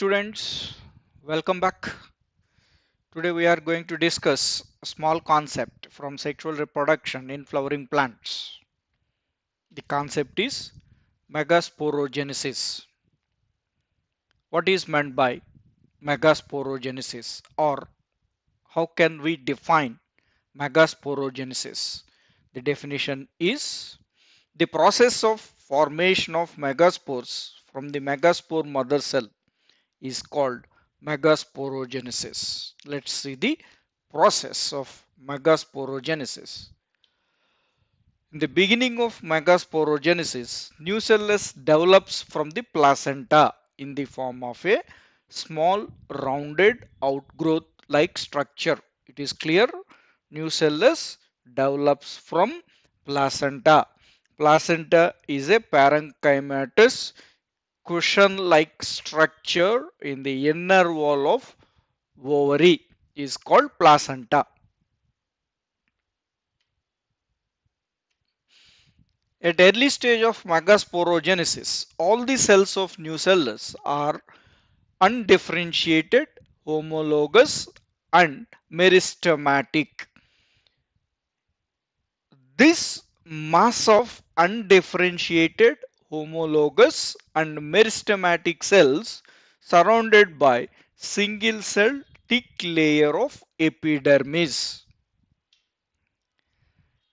students, welcome back. Today we are going to discuss a small concept from sexual reproduction in flowering plants. The concept is megasporogenesis. What is meant by megasporogenesis, or how can we define megasporogenesis? The definition is the process of formation of megaspores from the megaspore mother cell is called megasporogenesis. Let's see the process of megasporogenesis. In the beginning of megasporogenesis, nucellus develops from the placenta in the form of a small rounded outgrowth like structure. It is clear, nucellus develops from placenta. Placenta is a parenchymatous cushion-like structure in the inner wall of ovary is called placenta. At early stage of megasporogenesis, all the cells of nucellus are undifferentiated, homologous, and meristematic. This mass of undifferentiated, homologous, and meristematic cells surrounded by single cell thick layer of epidermis.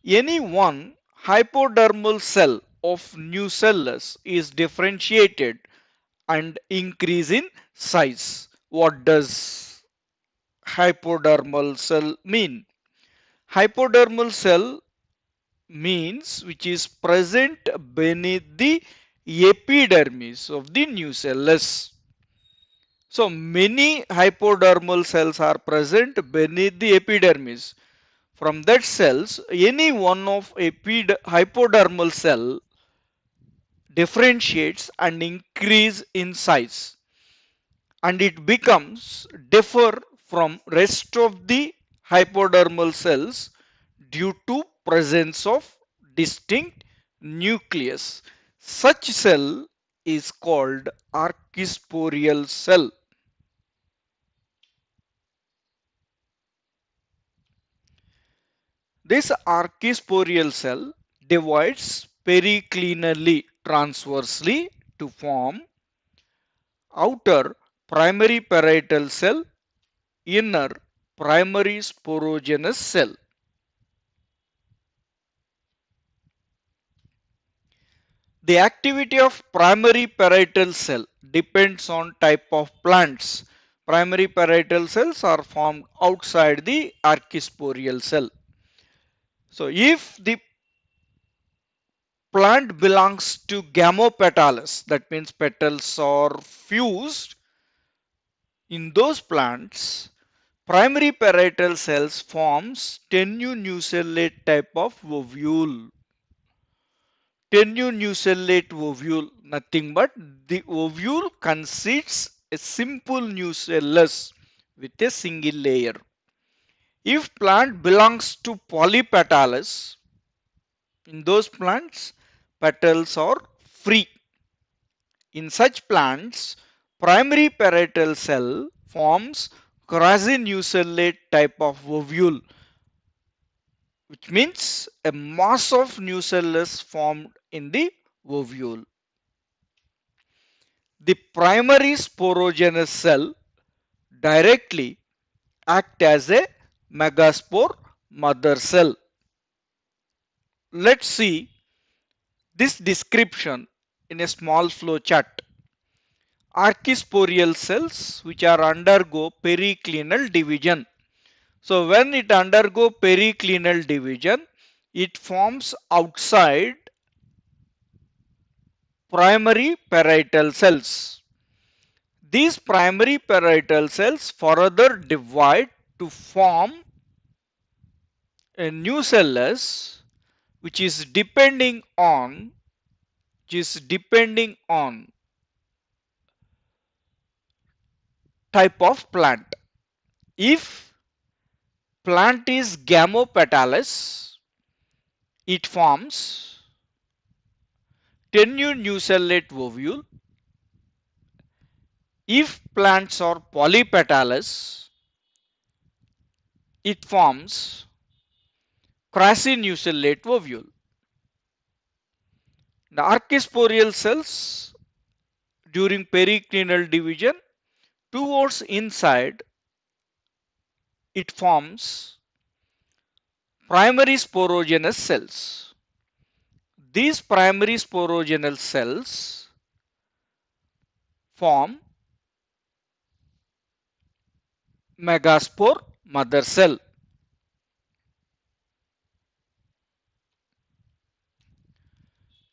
Any one hypodermal cell of nucellus is differentiated and increase in size. What does hypodermal cell mean? Hypodermal cell means which is present beneath the epidermis of the nucellus. So many hypodermal cells are present beneath the epidermis. From that cells, any one of hypodermal cell differentiates and increase in size, and it becomes differ from rest of the hypodermal cells due to presence of distinct nucleus. Such cell is called archisporial cell. This archisporial cell divides periclinally transversely to form outer primary parietal cell, inner primary sporogenous cell. The activity of primary parietal cell depends on type of plants. Primary parietal cells are formed outside the archisporial cell. So if the plant belongs to gamopetalous, that means petals are fused, in those plants primary parietal cells forms tenunucellate type of ovule. Tenunucellate ovule, nothing but the ovule consists a simple nucellus with a single layer. If plant belongs to polypetalous, in those plants petals are free. In such plants, primary parietal cell forms quasi-nucellate type of ovule, which means a mass of nucellus formed in the ovule. The primary sporogenous cell directly act as a megaspore mother cell. Let's see this description in a small flow chart. Archisporial cells which are undergo periclinal division. So when it undergo periclinal division, it forms outside primary parietal cells. These primary parietal cells further divide to form a nucellus which is depending on type of plant. If plant is gamopetalous, it forms tenunucellate ovule. If plants are polypetalous, it forms crassinucellate ovule. The archisporial cells during periclinal division towards inside it forms primary sporogenous cells. These primary sporogenous cells form megaspore mother cell.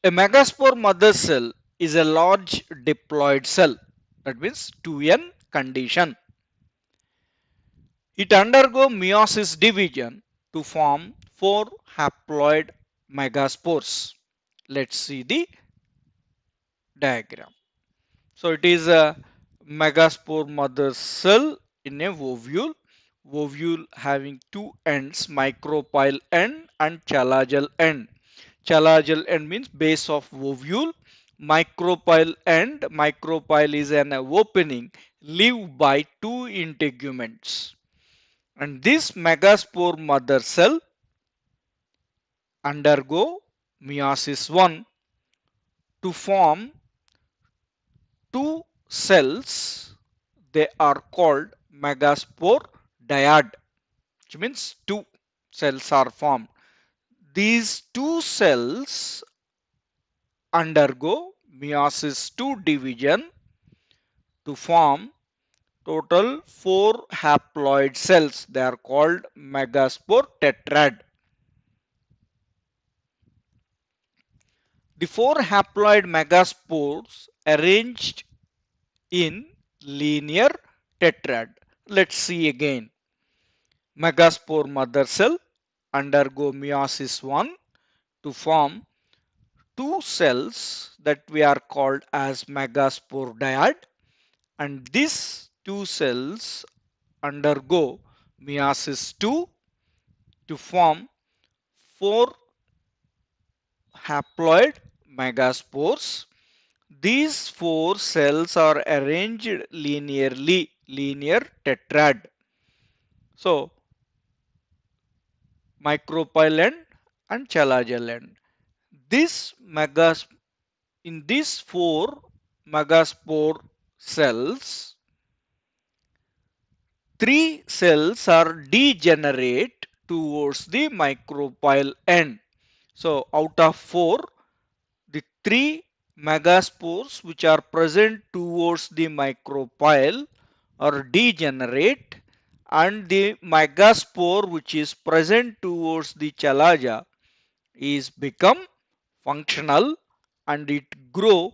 A megaspore mother cell is a large diploid cell, that means 2n condition. It undergo meiosis division to form 4 haploid megaspores. Let's see the diagram. So it is a megaspore mother cell in a ovule. Ovule having two ends, micropyle end and chalagial end. Chalagial end means base of ovule. Micropyle is an opening leave by two integuments. And this megaspore mother cell undergo meiosis 1 to form two cells. They are called megaspore dyad, which means two cells are formed. These two cells undergo meiosis 2 division to form total 4 haploid cells. They are called megaspore tetrad. The 4 haploid megaspores arranged in linear tetrad. Let's see again. Megaspore mother cell undergo meiosis 1 to form two cells that we are called as megaspore dyad, and these two cells undergo meiosis 2 to form 4 haploid megaspores. These 4 cells are arranged linearly, linear tetrad. So micropyle end and chalagial end. This in these 4 megaspore cells, 3 cells are degenerate towards the micropyle end. So out of 4, the 3 megaspores which are present towards the micropyle are degenerate, and the megaspore which is present towards the chalaja is become functional, and it grow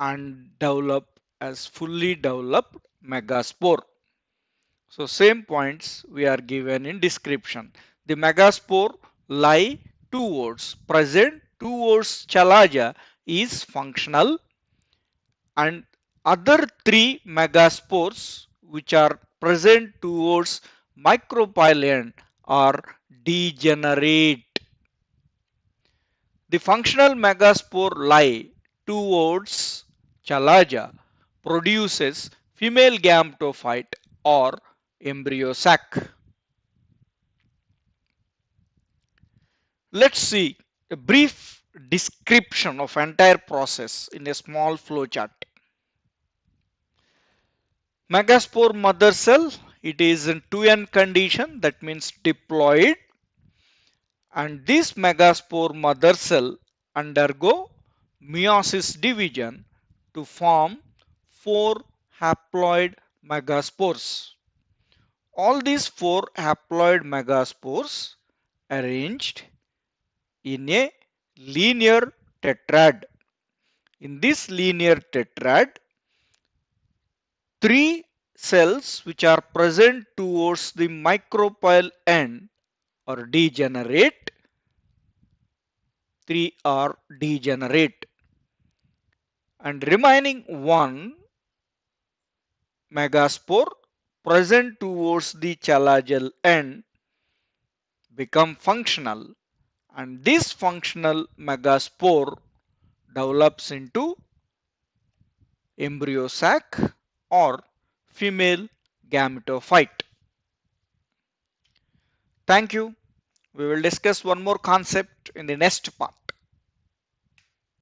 and develop as fully developed megaspore. So same points we are given in description. The megaspore lie towards, present towards chalaja is functional, and other 3 megaspores which are present towards micropyle end are degenerate. The functional megaspore lie towards chalaja produces female gametophyte or embryo sac. Let's see a brief description of entire process in a small flow chart. Megaspore mother cell, it is in 2n condition, that means diploid, and this megaspore mother cell undergo meiosis division to form 4 haploid megaspores. All these 4 haploid megaspores arranged in a linear tetrad. In this linear tetrad, 3 cells which are present towards the micropyle end are degenerate. 3 are degenerate, and remaining 1 megaspore present towards the chalagial end become functional, and this functional megaspore develops into embryo sac or female gametophyte. Thank you. We will discuss one more concept in the next part.